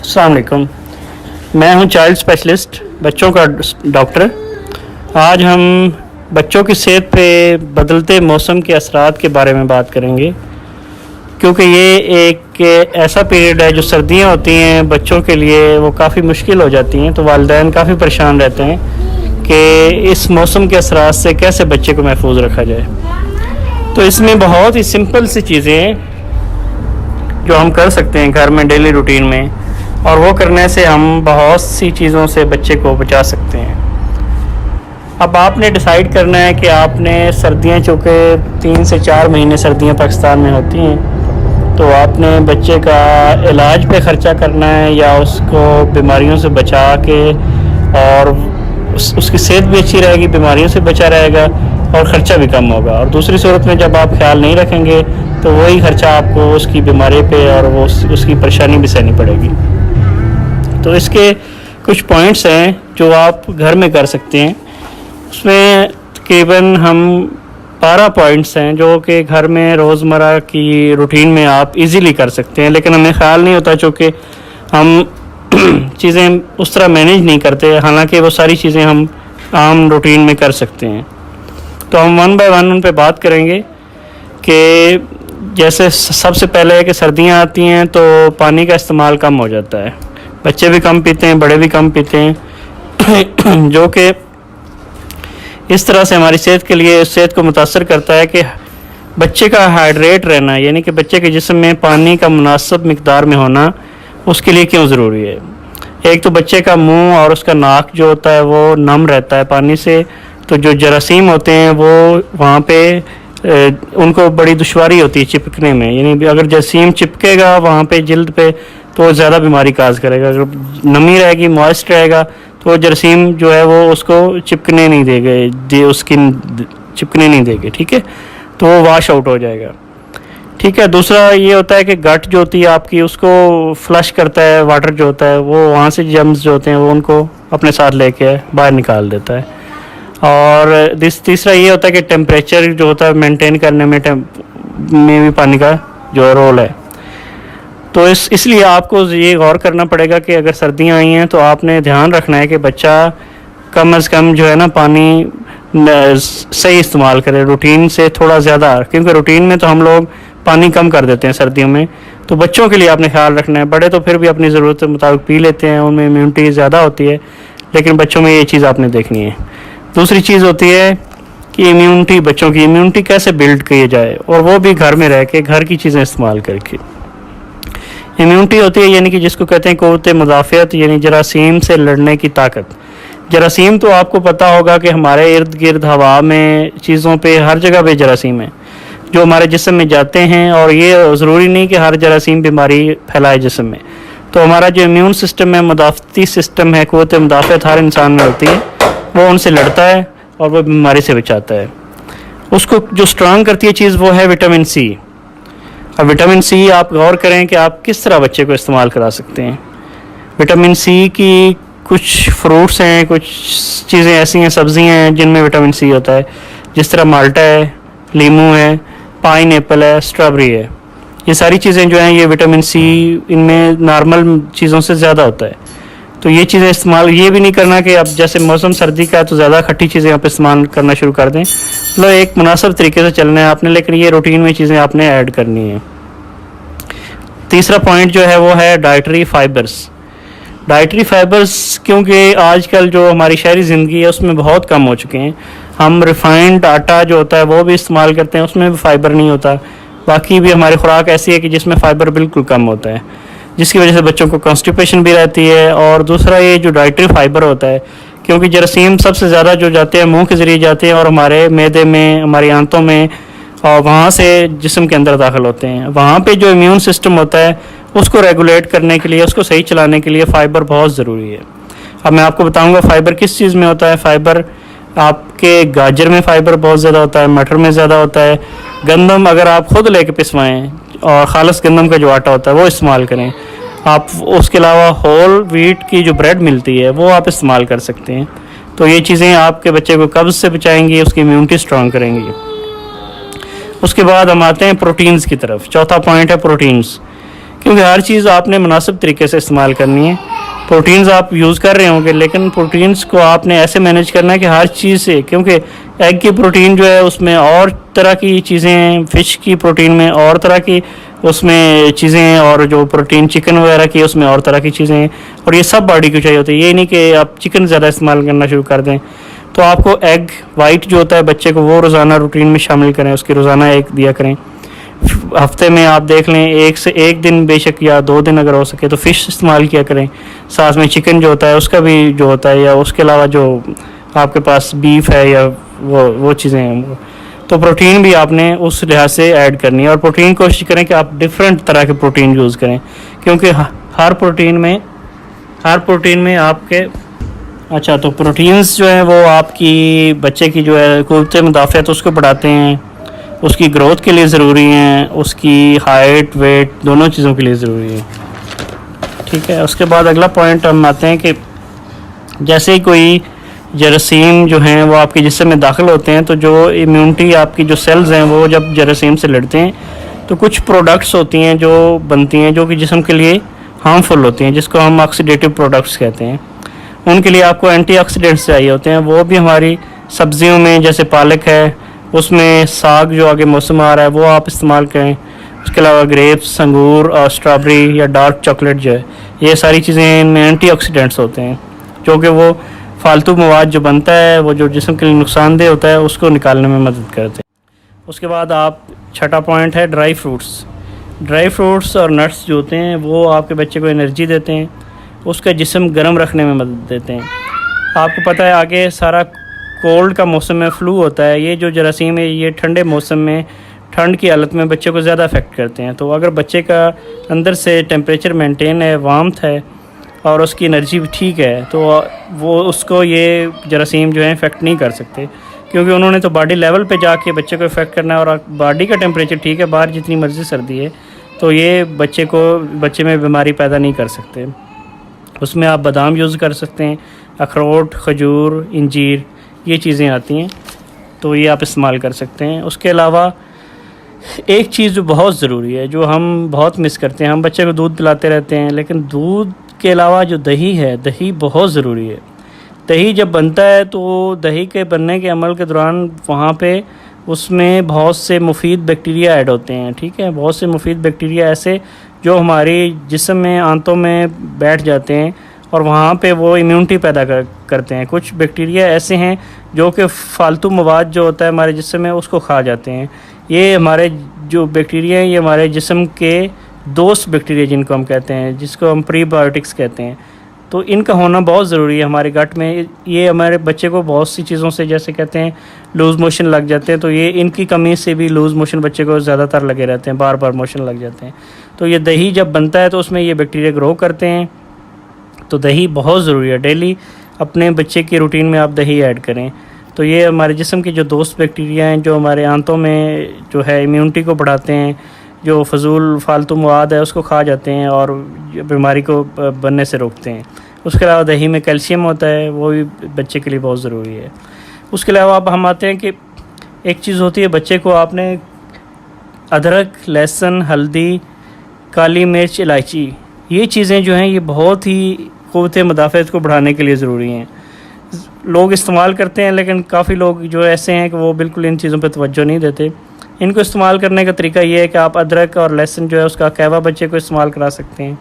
السلام علیکم، میں ہوں چائلڈ اسپیشلسٹ، بچوں کا ڈاکٹر۔ آج ہم بچوں کی صحت پہ بدلتے موسم کے اثرات کے بارے میں بات کریں گے، کیونکہ یہ ایک ایسا پیریڈ ہے جو سردیاں ہوتی ہیں بچوں کے لیے وہ کافی مشکل ہو جاتی ہیں، تو والدین کافی پریشان رہتے ہیں کہ اس موسم کے اثرات سے کیسے بچے کو محفوظ رکھا جائے۔ تو اس میں بہت ہی سمپل سی چیزیں ہیں جو ہم کر سکتے ہیں گھر میں ڈیلی روٹین میں، اور وہ کرنے سے ہم بہت سی چیزوں سے بچے کو بچا سکتے ہیں۔ اب آپ نے ڈیسائیڈ کرنا ہے کہ آپ نے سردیاں، چونکہ 3 سے 4 مہینے سردیاں پاکستان میں ہوتی ہیں، تو آپ نے بچے کا علاج پہ خرچہ کرنا ہے یا اس کو بیماریوں سے بچا کے، اور اس کی صحت بھی اچھی رہے گی، بیماریوں سے بچا رہے گا اور خرچہ بھی کم ہوگا۔ اور دوسری صورت میں جب آپ خیال نہیں رکھیں گے تو وہی خرچہ آپ کو اس کی بیماری پہ اور اس کی پریشانی بھی سہنی پڑے گی۔ تو اس کے کچھ پوائنٹس ہیں جو آپ گھر میں کر سکتے ہیں، اس میں تقریباً ہم 12 پوائنٹس ہیں جو کہ گھر میں روزمرہ کی روٹین میں آپ ایزیلی کر سکتے ہیں، لیکن ہمیں خیال نہیں ہوتا چونکہ ہم چیزیں اس طرح مینیج نہیں کرتے، حالانکہ وہ ساری چیزیں ہم عام روٹین میں کر سکتے ہیں۔ تو ہم 1 بائی 1 ان پہ بات کریں گے کہ جیسے سب سے پہلے ہے کہ سردیاں آتی ہیں تو پانی کا استعمال کم ہو جاتا ہے، بچے بھی کم پیتے ہیں، بڑے بھی کم پیتے ہیں، جو کہ اس طرح سے ہماری صحت کو متاثر کرتا ہے کہ بچے کا ہائیڈریٹ رہنا، یعنی کہ بچے کے جسم میں پانی کا مناسب مقدار میں ہونا اس کے لیے کیوں ضروری ہے۔ ایک تو بچے کا منہ اور اس کا ناک جو ہوتا ہے وہ نم رہتا ہے پانی سے، تو جو جراثیم ہوتے ہیں وہ وہاں پہ ان کو بڑی دشواری ہوتی ہے چپکنے میں، یعنی اگر جراثیم چپکے گا وہاں پہ جلد پہ تو وہ زیادہ بیماری کاز کرے گا۔ اگر نمی رہے گی، موئسٹ رہے گا، تو وہ جراثیم جو ہے وہ اس کو چپکنے نہیں دے گے، اسکن چپکنے نہیں دے گے، ٹھیک ہے، تو وہ واش آؤٹ ہو جائے گا، ٹھیک ہے۔ دوسرا یہ ہوتا ہے کہ گٹ جو ہوتی ہے آپ کی، اس کو فلش کرتا ہے، واٹر جو ہوتا ہے وہ وہاں سے جرمز جو ہوتے ہیں وہ ان کو اپنے ساتھ لے کے باہر نکال دیتا ہے۔ اور تیسرا یہ ہوتا ہے کہ ٹیمپریچر جو ہوتا ہے مینٹین کرنے میں بھی پانی کا جو رول ہے۔ تو اس لیے آپ کو یہ غور کرنا پڑے گا کہ اگر سردیاں آئی ہیں تو آپ نے دھیان رکھنا ہے کہ بچہ کم از کم جو ہے نا پانی صحیح استعمال کرے، روٹین سے تھوڑا زیادہ، کیونکہ روٹین میں تو ہم لوگ پانی کم کر دیتے ہیں سردیوں میں، تو بچوں کے لیے آپ نے خیال رکھنا ہے۔ بڑے تو پھر بھی اپنی ضرورت کے مطابق پی لیتے ہیں، ان میں امیونٹی زیادہ ہوتی ہے، لیکن بچوں میں یہ چیز آپ نے دیکھنی ہے۔ دوسری چیز ہوتی ہے کہ بچوں کی امیونٹی کیسے بلڈ کی جائے، اور وہ بھی گھر میں رہ کے گھر کی چیزیں استعمال کر کے۔ امیونٹی ہوتی ہے یعنی کہ جس کو کہتے ہیں قوت مدافعت، یعنی جراثیم سے لڑنے کی طاقت۔ جراثیم تو آپ کو پتہ ہوگا کہ ہمارے ارد گرد ہوا میں چیزوں پہ ہر جگہ پہ جراثیم ہیں جو ہمارے جسم میں جاتے ہیں، اور یہ ضروری نہیں کہ ہر جراثیم بیماری پھیلائے جسم میں۔ تو ہمارا جو امیون سسٹم ہے، مدافعتی سسٹم ہے، قوت مدافعت ہر انسان میں ہوتی ہے، وہ ان سے لڑتا ہے اور وہ بیماری سے بچاتا ہے۔ اس کو جو سٹرانگ کرتی ہے چیز وہ ہے وٹامن سی۔ اب وٹامن سی آپ غور کریں کہ آپ کس طرح بچے کو استعمال کرا سکتے ہیں۔ وٹامن سی کی کچھ فروٹس ہیں، کچھ چیزیں ایسی ہیں، سبزیاں ہیں جن میں وٹامن سی ہوتا ہے، جس طرح مالٹا ہے، لیمو ہے، پائن ایپل ہے، اسٹرابری ہے۔ یہ ساری چیزیں جو ہیں یہ وٹامن سی ان میں نارمل چیزوں سے زیادہ ہوتا ہے، تو یہ چیزیں استعمال، یہ بھی نہیں کرنا کہ اب جیسے موسم سردی کا ہے تو زیادہ کھٹی چیزیں آپ استعمال کرنا شروع کر دیں، مطلب ایک مناسب طریقے سے چلنا ہے آپ نے، لیکن یہ روٹین میں چیزیں آپ نے ایڈ کرنی ہیں۔ تیسرا پوائنٹ جو ہے وہ ہے ڈائٹری فائبرز۔ ڈائٹری فائبرز کیونکہ آج کل جو ہماری شہری زندگی ہے اس میں بہت کم ہو چکے ہیں، ہم ریفائنڈ آٹا جو ہوتا ہے وہ بھی استعمال کرتے ہیں، اس میں بھی فائبر نہیں ہوتا، باقی بھی ہماری خوراک ایسی ہے کہ جس میں فائبر بالکل کم ہوتا ہے، جس کی وجہ سے بچوں کو کانسٹیپیشن بھی رہتی ہے۔ اور دوسرا یہ جو ڈائٹری فائبر ہوتا ہے، کیونکہ جراثیم سب سے زیادہ جو جاتے ہیں منہ کے ذریعے جاتے ہیں اور ہمارے معدے میں، ہماری آنتوں میں، اور وہاں سے جسم کے اندر داخل ہوتے ہیں۔ وہاں پہ جو امیون سسٹم ہوتا ہے اس کو ریگولیٹ کرنے کے لیے، اس کو صحیح چلانے کے لیے فائبر بہت ضروری ہے۔ اب میں آپ کو بتاؤں گا فائبر کس چیز میں ہوتا ہے۔ فائبر آپ کے گاجر میں فائبر بہت زیادہ ہوتا ہے، مٹر میں زیادہ ہوتا ہے، گندم اگر آپ خود لے کے پسوائیں اور خالص گندم کا جو آٹا ہوتا ہے وہ استعمال کریں آپ، اس کے علاوہ ہول ویٹ کی جو بریڈ ملتی ہے وہ آپ استعمال کر سکتے ہیں۔ تو یہ چیزیں آپ کے بچے کو قبض سے بچائیں گی، اس کی امیونٹی سٹرونگ کریں گی۔ اس کے بعد ہم آتے ہیں پروٹینز کی طرف۔ چوتھا پوائنٹ ہے پروٹینز، کیونکہ ہر چیز آپ نے مناسب طریقے سے استعمال کرنی ہے. پروٹینز آپ یوز کر رہے ہوں گے، لیکن پروٹینز کو آپ نے ایسے مینیج کرنا ہے کہ ہر چیز سے، کیونکہ ایگ کی پروٹین جو ہے اس میں اور طرح کی چیزیں ہیں، فش کی پروٹین میں اور طرح کی اس میں چیزیں ہیں، اور جو پروٹین چکن وغیرہ کی اس میں اور طرح کی چیزیں ہیں، اور یہ سب باڈی کو چاہیے ہوتی ہے. یہ نہیں کہ آپ چکن زیادہ استعمال کرنا شروع کر دیں. تو آپ کو ایگ وائٹ جو ہوتا ہے بچے کو وہ روزانہ روٹین میں شامل کریں، اس کی روزانہ ایگ دیا کریں. ہفتے میں آپ دیکھ لیں ایک دن بے شک یا 2 دن اگر ہو سکے تو فش استعمال کیا کریں. ساتھ میں چکن جو ہوتا ہے اس کا بھی جو ہوتا ہے، یا اس کے علاوہ جو آپ کے پاس بیف ہے یا وہ چیزیں ہیں، تو پروٹین بھی آپ نے اس لحاظ سے ایڈ کرنی ہے. اور پروٹین کوشش کریں کہ آپ ڈفرینٹ طرح کے پروٹین یوز کریں، کیونکہ ہر پروٹین میں آپ کے تو پروٹینز جو ہیں وہ آپ کی بچے کی جو ہے قوت مدافعت اس کو بڑھاتے ہیں، اس کی گروتھ کے لیے ضروری ہیں، اس کی ہائٹ ویٹ دونوں چیزوں کے لیے ضروری ہے. ٹھیک ہے. اس کے بعد اگلا پوائنٹ ہم آتے ہیں کہ جیسے ہی کوئی جراثیم جو ہیں وہ آپ کے جسم میں داخل ہوتے ہیں، تو جو امیونٹی آپ کی جو سیلز ہیں وہ جب جراثیم سے لڑتے ہیں تو کچھ پروڈکٹس ہوتی ہیں جو بنتی ہیں جو کہ جسم کے لیے ہارمفل ہوتی ہیں، جس کو ہم آکسیڈیٹو پروڈکٹس کہتے ہیں. ان کے لیے آپ کو اینٹی آکسیڈنٹس چاہیے ہوتے ہیں. وہ بھی ہماری سبزیوں میں جیسے پالک ہے، اس میں ساگ جو آگے موسم آ رہا ہے وہ آپ استعمال کریں. اس کے علاوہ گریپس، انگور اور اسٹرابری یا ڈارک چاکلیٹ جو ہے، یہ ساری چیزیں ان میں اینٹی آکسیڈنٹس ہوتے ہیں، جو کہ وہ فالتو مواد جو بنتا ہے وہ جو جسم کے لیے نقصان دہ ہوتا ہے اس کو نکالنے میں مدد کرتے ہیں. اس کے بعد آپ چھٹا پوائنٹ ہے ڈرائی فروٹس اور نٹس جو ہوتے ہیں وہ آپ کے بچے کو انرجی دیتے ہیں، اس کا جسم گرم رکھنے میں مدد دیتے ہیں. آپ کو پتہ ہے آگے سارا کولڈ کا موسم میں فلو ہوتا ہے. یہ جو جراثیم ہے یہ ٹھنڈے موسم میں ٹھنڈ کی حالت میں بچے کو زیادہ افیکٹ کرتے ہیں. تو اگر بچے کا اندر سے ٹیمپریچر مینٹین ہے، وارمتھ ہے اور اس کی انرجی بھی ٹھیک ہے، تو وہ اس کو یہ جراثیم جو ہیں افیکٹ نہیں کر سکتے، کیونکہ انہوں نے تو باڈی لیول پہ جا کے بچے کو افیکٹ کرنا ہے. اور باڈی کا ٹیمپریچر ٹھیک ہے، باہر جتنی مرضی سردی ہے، تو یہ بچے میں بیماری پیدا نہیں کر سکتے. اس میں آپ بادام یوز کر سکتے ہیں، اخروٹ، کھجور، انجیر، یہ چیزیں آتی ہیں، تو یہ آپ استعمال کر سکتے ہیں. اس کے علاوہ ایک چیز جو بہت ضروری ہے، جو ہم بہت مس کرتے ہیں، ہم بچے کو دودھ پلاتے رہتے ہیں، لیکن دودھ کے علاوہ جو دہی ہے، دہی بہت ضروری ہے. دہی جب بنتا ہے تو دہی کے بننے کے عمل کے دوران وہاں پہ اس میں بہت سے مفید بیکٹیریا ایڈ ہوتے ہیں. ٹھیک ہے. بہت سے مفید بیکٹیریا ایسے جو ہماری جسم میں آنتوں میں بیٹھ جاتے ہیں اور وہاں پہ وہ امیونٹی پیدا کرتے ہیں. کچھ بیکٹیریا ایسے ہیں جو کہ فالتو مواد جو ہوتا ہے ہمارے جسم میں اس کو کھا جاتے ہیں. یہ ہمارے جو بیکٹیریا ہیں یہ ہمارے جسم کے دوست بیکٹیریا جن کو ہم کہتے ہیں، جس کو ہم پری بایوٹکس کہتے ہیں. تو ان کا ہونا بہت ضروری ہے ہمارے گٹ میں. یہ ہمارے بچے کو بہت سی چیزوں سے جیسے کہتے ہیں لوز موشن لگ جاتے ہیں، تو یہ ان کی کمی سے بھی لوز موشن بچے کو زیادہ تر لگے رہتے ہیں، بار موشن لگ جاتے ہیں. تو یہ دہی جب بنتا ہے تو اس میں یہ بیکٹیریا گرو کرتے ہیں. تو دہی بہت ضروری ہے. ڈیلی اپنے بچے کی روٹین میں آپ دہی ایڈ کریں. تو یہ ہمارے جسم کے جو دوست بیکٹیریا ہیں جو ہمارے آنتوں میں جو ہے امیونٹی کو بڑھاتے ہیں، جو فضول فالتو مواد ہے اس کو کھا جاتے ہیں اور بیماری کو بننے سے روکتے ہیں. اس کے علاوہ دہی میں کیلشیم ہوتا ہے، وہ بھی بچے کے لیے بہت ضروری ہے. اس کے علاوہ اب ہم آتے ہیں کہ ایک چیز ہوتی ہے، بچے کو آپ نے ادرک، لہسن، ہلدی، کالی مرچ، الائچی، یہ چیزیں جو ہیں یہ بہت ہی قوت مدافعت کو بڑھانے کے لیے ضروری ہیں. لوگ استعمال کرتے ہیں لیکن کافی لوگ جو ایسے ہیں کہ وہ بالکل ان چیزوں پہ توجہ نہیں دیتے. ان کو استعمال کرنے کا طریقہ یہ ہے کہ آپ ادرک اور لہسن جو ہے اس کا قہوہ بچے کو استعمال کرا سکتے ہیں.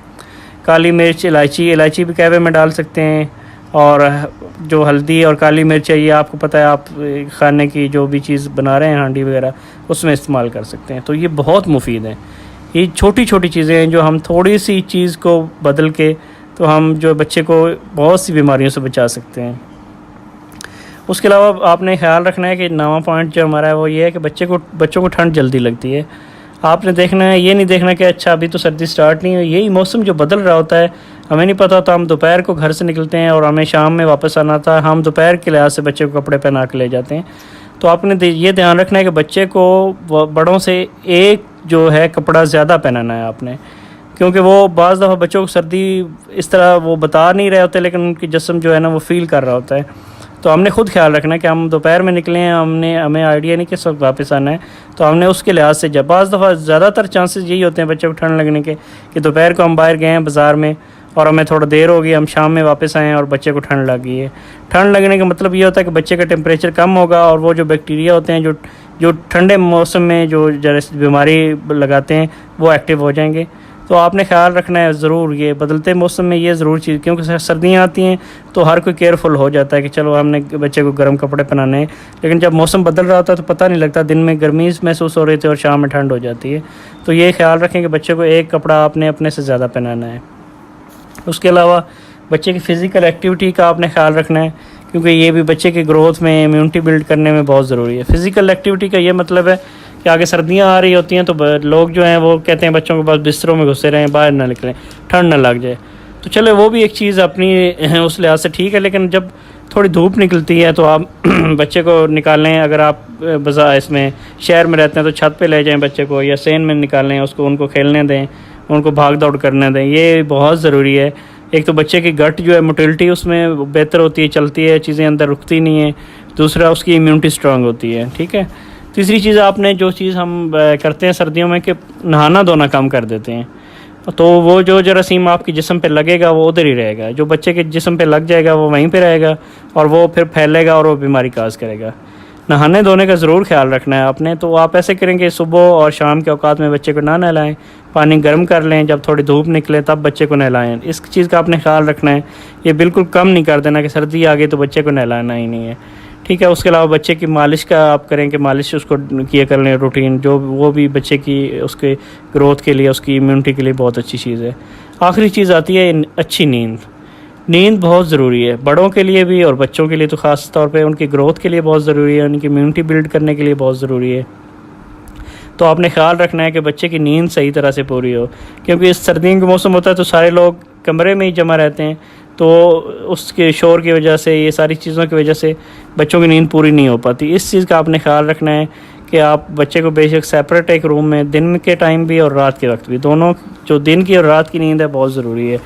کالی مرچ، الائچی بھی قہوے میں ڈال سکتے ہیں. اور جو ہلدی اور کالی مرچ ہے یہ آپ کو پتہ ہے آپ کھانے کی جو بھی چیز بنا رہے ہیں ہانڈی وغیرہ اس میں استعمال کر سکتے ہیں. تو یہ بہت مفید ہیں. یہ چھوٹی چھوٹی چیزیں ہیں جو ہم تھوڑی سی چیز کو بدل کے تو ہم جو بچے کو بہت سی بیماریوں سے بچا سکتے ہیں. اس کے علاوہ آپ نے خیال رکھنا ہے کہ 9واں پوائنٹ جو ہمارا ہے وہ یہ ہے کہ بچوں کو ٹھنڈ جلدی لگتی ہے. آپ نے دیکھنا ہے، یہ نہیں دیکھنا کہ اچھا ابھی تو سردی سٹارٹ نہیں ہوئی، یہی موسم جو بدل رہا ہوتا ہے ہمیں نہیں پتہ ہوتا. ہم دوپہر کو گھر سے نکلتے ہیں اور ہمیں شام میں واپس آنا تھا، ہم دوپہر کے لحاظ سے بچے کو کپڑے پہنا کے لے جاتے ہیں. تو آپ نے یہ دھیان رکھنا ہے کہ بچے کو بڑوں سے ایک جو ہے کپڑا زیادہ پہنانا ہے آپ نے، کیونکہ وہ بعض دفعہ بچوں کو سردی اس طرح وہ بتا نہیں رہے ہوتے لیکن ان کی جسم جو ہے نا وہ فیل کر رہا ہوتا ہے. تو ہم نے خود خیال رکھنا ہے کہ ہم دوپہر میں نکلیں ہیں، ہمیں آئیڈیا نہیں کس وقت واپس آنا ہے، تو ہم نے اس کے لحاظ سے جب بعض دفعہ زیادہ تر چانسز یہی ہوتے ہیں بچے کو ٹھنڈ لگنے کے کہ دوپہر کو ہم باہر گئے ہیں بازار میں اور ہمیں تھوڑا دیر ہو گئی، ہم شام میں واپس آئے ہیں اور بچے کو ٹھنڈ لگ گئی ہے۔ ٹھنڈ لگنے کا مطلب یہ ہوتا ہے کہ بچے کا ٹیمپریچر کم ہوگا اور وہ جو بیکٹیریا ہوتے ہیں جو ٹھنڈے موسم میں جو بیماری لگاتے ہیں وہ ایکٹیو ہو جائیں گے۔ تو آپ نے خیال رکھنا ہے ضرور، یہ بدلتے موسم میں یہ ضرور چیز، کیونکہ سردیاں آتی ہیں تو ہر کوئی کیئرفل ہو جاتا ہے کہ چلو ہم نے بچے کو گرم کپڑے پہنانے ہیں، لیکن جب موسم بدل رہا ہوتا ہے تو پتہ نہیں لگتا، دن میں گرمی محسوس ہو رہی تھی اور شام میں ٹھنڈ ہو جاتی ہے۔ تو یہ خیال رکھیں کہ بچے کو ایک کپڑا آپ نے اپنے سے زیادہ پہنانا ہے۔ اس کے علاوہ بچے کی فزیکل ایکٹیویٹی کا آپ نے خیال رکھنا ہے، کیونکہ یہ بھی بچے کی گروتھ میں، امیونٹی بلڈ کرنے میں بہت ضروری ہے۔ فزیکل ایکٹیویٹی کا یہ مطلب ہے کہ آگے سردیاں آ رہی ہوتی ہیں تو لوگ جو ہیں وہ کہتے ہیں بچوں کے پاس بستروں میں گھسے رہیں، باہر نہ نکلیں، ٹھنڈ نہ لگ جائے۔ تو چلے وہ بھی ایک چیز اپنی اس لحاظ سے ٹھیک ہے، لیکن جب تھوڑی دھوپ نکلتی ہے تو آپ بچے کو نکالیں۔ اگر آپ اس میں شہر میں رہتے ہیں تو چھت پہ لے جائیں بچے کو، یا سین میں نکالیں، ان کو کھیلنے دیں، ان کو بھاگ دوڑ کرنے دیں، یہ بہت ضروری ہے۔ ایک تو بچے کی گٹ جو ہے موٹیلٹی اس میں بہتر ہوتی ہے، چلتی ہے، چیزیں اندر رکتی نہیں ہیں، دوسرا اس کی امیونٹی اسٹرانگ ہوتی ہے، ٹھیک ہے۔ تیسری چیز آپ نے جو چیز ہم کرتے ہیں سردیوں میں کہ نہانا دھونا کم کر دیتے ہیں، تو وہ جو جراثیم آپ کے جسم پہ لگے گا وہ ادھر ہی رہے گا، جو بچے کے جسم پہ لگ جائے گا وہ وہیں پہ رہے گا اور وہ پھر پھیلے گا اور وہ بیماری کاز کرے گا۔ نہانے دھونے کا ضرور خیال رکھنا ہے آپ نے، تو آپ ایسے کریں کہ صبح اور شام کے اوقات میں بچے کو نہ نہلائیں، پانی گرم کر لیں، جب تھوڑی دھوپ نکلے تب بچے کو نہلائیں۔ اس چیز کا آپ نے خیال رکھنا ہے، یہ بالکل کم نہیں کر دینا کہ سردی آ گئی تو بچے کو نہلانا ہی نہیں ہے، ٹھیک ہے۔ اس کے علاوہ بچے کی مالش کا آپ کریں کہ مالش اس کو کیا کر لیں روٹین، جو وہ بھی بچے کی اس کے گروتھ کے لیے، اس کی امیونٹی کے لیے بہت اچھی چیز ہے۔ آخری چیز آتی ہے اچھی نیند۔ نیند بہت ضروری ہے، بڑوں کے لیے بھی اور بچوں کے لیے تو خاص طور پہ ان کی گروتھ کے لیے بہت ضروری ہے، ان کی امیونٹی بلڈ کرنے کے لیے بہت ضروری ہے۔ تو آپ نے خیال رکھنا ہے کہ بچے کی نیند صحیح طرح سے پوری ہو، کیونکہ اس سردیوں کا موسم ہوتا ہے تو سارے لوگ کمرے میں ہی جمع رہتے ہیں، تو اس کے شور کی وجہ سے، یہ ساری چیزوں کی وجہ سے بچوں کی نیند پوری نہیں ہو پاتی۔ اس چیز کا آپ نے خیال رکھنا ہے کہ آپ بچے کو بے شک سیپریٹ ایک روم میں دن کے ٹائم بھی اور رات کے وقت بھی، دونوں جو دن کی اور رات کی نیند ہے بہت ضروری ہے۔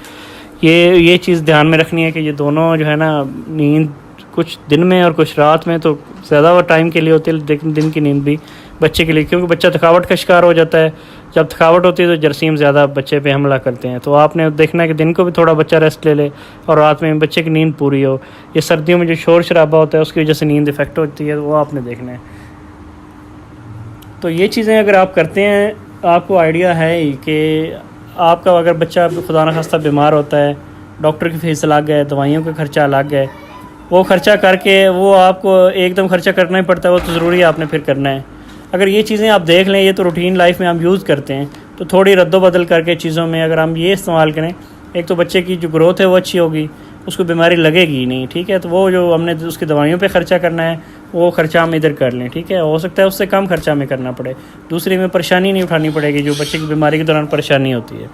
یہ چیز دھیان میں رکھنی ہے کہ یہ دونوں جو ہے نا نیند کچھ دن میں اور کچھ رات میں تو زیادہ وہ ٹائم کے لیے ہوتی ہے، لیکن دن کی نیند بھی بچے کے لیے، کیونکہ بچہ تھکاوٹ کا شکار ہو جاتا ہے۔ جب تھکاوٹ ہوتی ہے تو جراثیم زیادہ بچے پہ حملہ کرتے ہیں، تو آپ نے دیکھنا ہے کہ دن کو بھی تھوڑا بچہ ریسٹ لے لے اور رات میں بچے کی نیند پوری ہو۔ یہ سردیوں میں جو شور شرابہ ہوتا ہے اس کی وجہ سے نیند افیکٹ ہوتی ہے، وہ آپ نے دیکھنا ہے۔ تو یہ چیزیں اگر آپ کرتے ہیں، آپ کو آئیڈیا ہے ہی کہ آپ کا اگر بچہ خدا نخواستہ بیمار ہوتا ہے، ڈاکٹر کی فیس الگ ہے، دوائیوں کا خرچہ الگ ہے، وہ خرچہ کر کے وہ آپ کو ایک دم خرچہ کرنا ہی پڑتا ہے، وہ تو ضروری ہے آپ نے پھر کرنا ہے۔ اگر یہ چیزیں آپ دیکھ لیں، یہ تو روٹین لائف میں ہم یوز کرتے ہیں، تو تھوڑی رد و بدل کر کے چیزوں میں اگر ہم یہ استعمال کریں، ایک تو بچے کی جو گروتھ ہے وہ اچھی ہوگی، اس کو بیماری لگے گی نہیں، ٹھیک ہے۔ تو وہ جو ہم نے اس کی دوائیوں پہ خرچہ کرنا ہے وہ خرچہ ہم ادھر کر لیں، ٹھیک ہے۔ ہو سکتا ہے اس سے کم خرچہ ہمیں کرنا پڑے، دوسری میں پریشانی نہیں اٹھانی پڑے گی جو بچے کی بیماری کے دوران پریشانی ہوتی ہے۔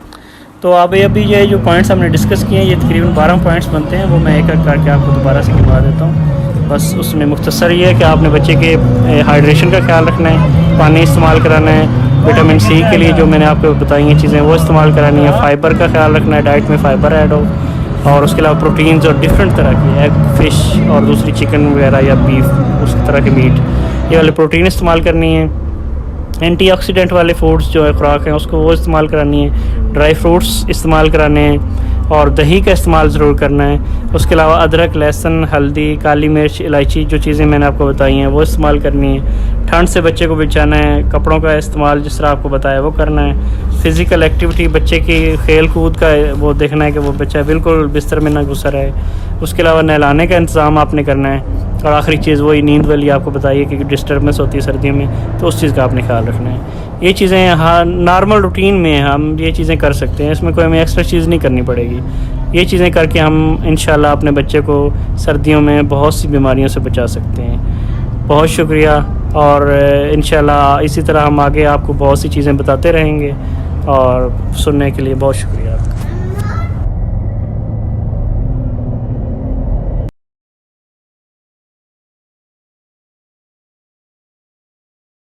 تو ابھی یہ جو پوائنٹس ہم نے ڈسکس کیے ہیں، یہ تقریباً 12 پوائنٹس بنتے ہیں، وہ میں ایک ایک کر کے آپ کو دوبارہ سے گنوا دیتا ہوں۔ بس اس میں مختصر یہ ہے کہ آپ نے بچے کے ہائیڈریشن کا خیال رکھنا ہے، پانی استعمال کرانا ہے، وٹامن سی کے لیے جو میں نے آپ کو بتائی ہیں چیزیں وہ استعمال کرانی ہے، فائبر کا خیال رکھنا ہے، ڈائٹ میں فائبر ایڈ ہو، اور اس کے علاوہ پروٹینز اور ڈفرینٹ طرح کی ایگ، فش اور دوسری چکن وغیرہ یا بیف، اس طرح کے میٹ، یہ والے پروٹین استعمال کرنی ہے۔ اینٹی آکسیڈنٹ والے فوڈز جو ہے خوراک ہیں اس کو وہ استعمال کرانی ہے، ڈرائی فروٹس استعمال کرانے ہیں، اور دہی کا استعمال ضرور کرنا ہے۔ اس کے علاوہ ادرک، لہسن، ہلدی، کالی مرچ، الائچی، جو چیزیں میں نے آپ کو بتائی ہیں وہ استعمال کرنی ہے۔ ٹھنڈ سے بچے کو بچانا ہے، کپڑوں کا استعمال جس طرح آپ کو بتایا وہ کرنا ہے۔ فزیکل ایکٹیویٹی بچے کی کھیل کود کا وہ دیکھنا ہے کہ وہ بچہ بالکل بستر میں نہ گھسا رہے۔ اس کے علاوہ نہلانے کا انتظام آپ نے کرنا ہے، اور آخری چیز وہی نیند والی آپ کو بتائیے کہ ڈسٹربنس ہوتی ہے سردیوں میں، تو اس چیز کا آپ نے خیال رکھنا ہے۔ یہ چیزیں نارمل روٹین میں ہم یہ چیزیں کر سکتے ہیں، اس میں کوئی ہمیں ایکسٹرا چیز نہیں کرنی پڑے گی۔ یہ چیزیں کر کے ہم انشاءاللہ اپنے بچے کو سردیوں میں بہت سی بیماریوں سے بچا سکتے ہیں۔ بہت شکریہ، اور انشاءاللہ اسی طرح ہم آگے آپ کو بہت سی چیزیں بتاتے رہیں گے، اور سننے کے لیے بہت شکریہ۔